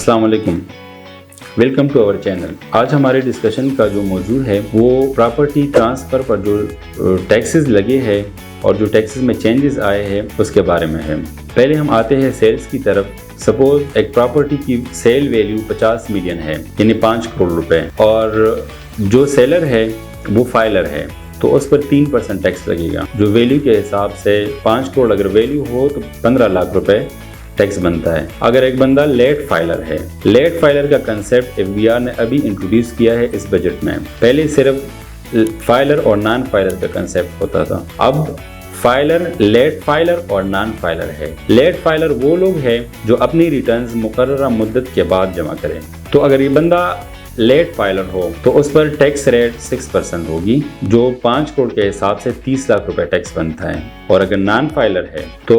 अस्सलाम वालेकुम, welcome to our channel. आज हमारे डिस्कशन का जो मौजू है वो प्रॉपर्टी ट्रांसफ़र पर जो टैक्सेस लगे हैं और जो टैक्सेस में चेंजेस आए हैं उसके बारे में है। पहले हम आते हैं सेल्स की तरफ। सपोज एक प्रॉपर्टी की सेल वैल्यू 50 मिलियन है, यानी 5 करोड़ रुपए, और जो सेलर है वो फाइलर है, तो उस पर 3% टैक्स लगेगा। जो वैल्यू के हिसाब से 5 करोड़ अगर वैल्यू हो तो 15 लाख रुपए टैक्स बनता है। अगर एक बंदा लेट फाइलर है, लेट फाइलर का कंसेप्ट एफबीआर ने अभी इंट्रोड्यूस किया है इस बजट में। पहले सिर्फ फाइलर और नॉन फाइलर का कंसेप्ट होता था, अब फाइलर, लेट फाइलर और नॉन फाइलर है। लेट फाइलर वो लोग हैं जो अपनी रिटर्न्स मुकर्ररा मुद्दत के बाद जमा करें। तो अगर ये बंदा लेट फाइलर हो तो उस पर टैक्स रेट 6% होगी, जो 5 करोड़ के हिसाब से 30 लाख रुपए टैक्स बनता है। और अगर नॉन फाइलर है तो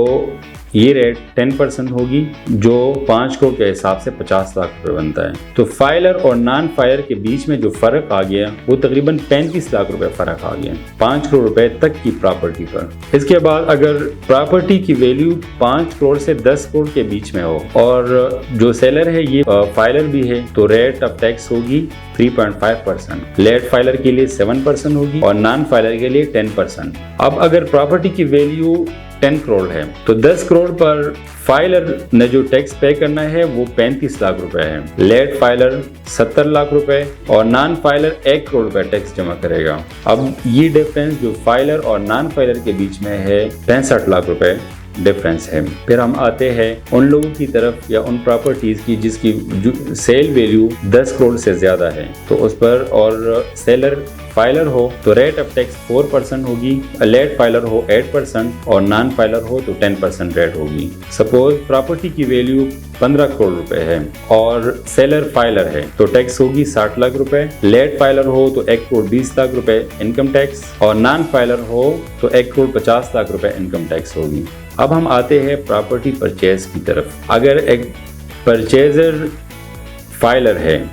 ये रेट 10% होगी, जो 5 करोड़ के हिसाब से 50 लाख रुपए बनता है। तो फाइलर और नॉन फाइलर के बीच में जो फर्क आ गया वो तकरीबन 35 लाख रुपए फर्क आ गया 5 करोड़ रुपए तक की प्रॉपर्टी पर। इसके बाद अगर प्रॉपर्टी की वैल्यू 5 करोड़ से 10 करोड़ के बीच में हो और जो सेलर है ये फाइलर भी है, तो रेट ऑफ टैक्स होगी 3.5%। लेट फाइलर के लिए 7% होगी और नॉन फाइलर के लिए 10%। अब अगर प्रॉपर्टी की वैल्यू 10 करोड़ है तो 10 करोड़ पर फाइलर ने जो टैक्स पे करना है वो 35 लाख रुपए है। लेट फाइलर 70 लाख रुपए और नॉन फाइलर 1 करोड़ रुपए टैक्स जमा करेगा। अब ये डिफरेंस जो फाइलर और नॉन फाइलर के बीच में है 65 लाख रुपए डिफरेंस है। फिर हम आते हैं उन लोगों की तरफ या उन प्रॉपर्टीज की जिसकी सेल वैल्यू 10 करोड़ से ज्यादा है, तो उस पर और सेलर फाइलर हो तो रेट ऑफ टैक्स 4% होगी, लेट फाइलर हो 8% और नॉन फाइलर हो तो 10% रेट होगी। सपोज प्रॉपर्टी की वैल्यू 15 करोड़ रुपए है और सेलर फाइलर है तो टैक्स होगी 60 लाख रुपए। लेट फाइलर हो तो 1 करोड़ 20 लाख रुपए इनकम टैक्स और नॉन फाइलर हो तो 1 करोड़ 50 लाख रुपए इनकम टैक्स होगी। अब हम आते हैं प्रॉपर्टी परचेज की तरफ। अगर एक परचेजर फाइलर है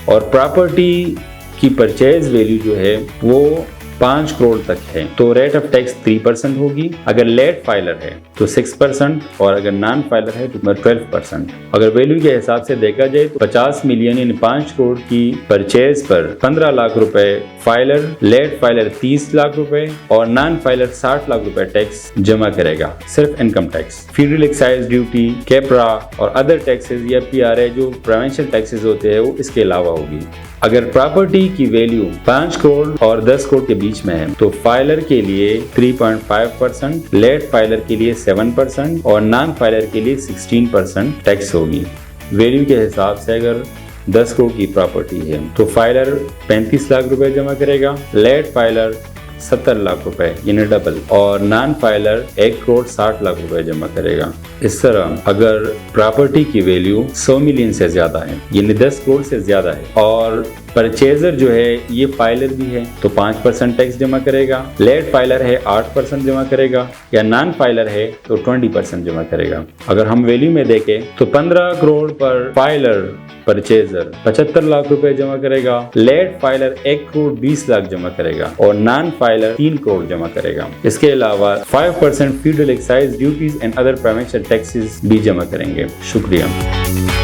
और प्रॉपर्टी की परचेज वैल्यू जो है वो 5 करोड़ तक है तो रेट ऑफ टैक्स 3% होगी। अगर लेट फाइलर है तो 6% और अगर नॉन फाइलर है तो 12%। अगर वैल्यू के हिसाब से देखा जाए तो 50 मिलियन यानी 5 करोड़ की परचेज पर 15 लाख रुपए फाइलर, लेट फाइलर 30 लाख रुपए और नॉन फाइलर 60 लाख रुपए टैक्स जमा करेगा, सिर्फ income tax. Federal excise duty, कैपरा और अदर टैक्सेस या पीआरए जो प्रोविंशियल टैक्सेस होते हैं वो इसके अलावा होगी। अगर प्रॉपर्टी की वैल्यू 5 करोड़ और 10 करोड़ के बीच में है तो फाइलर के लिए 3.5%, लेट फाइलर के लिए 7% और नॉन फाइलर के लिए 16% टैक्स होगी। वैल्यू के हिसाब से अगर 10 करोड़ की प्रॉपर्टी है तो फाइलर 35 लाख रुपए जमा करेगा, लेट फाइलर 70 लाख रुपए यानी डबल और नॉन फाइलर 1 करोड़ 60 लाख रुपए जमा करेगा। इस तरह अगर प्रॉपर्टी की वैल्यू 100 मिलियन से ज्यादा है यानी 10 करोड़ से ज्यादा है और परचेजर जो है ये फाइलर भी है तो 5% टैक्स जमा करेगा, लेट फाइलर है 8% जमा करेगा या नॉन फाइलर है तो 20% जमा करेगा। अगर हम वैल्यू में देखें तो 15 करोड़ पर फाइलर परचेजर 75 लाख रुपए जमा करेगा, लेट फाइलर 1 करोड़ 20 लाख जमा करेगा और नॉन फाइलर 3 करोड़ जमा करेगा। इसके अलावा 5% federal excise duties and other provincial taxes भी जमा करेंगे। शुक्रिया।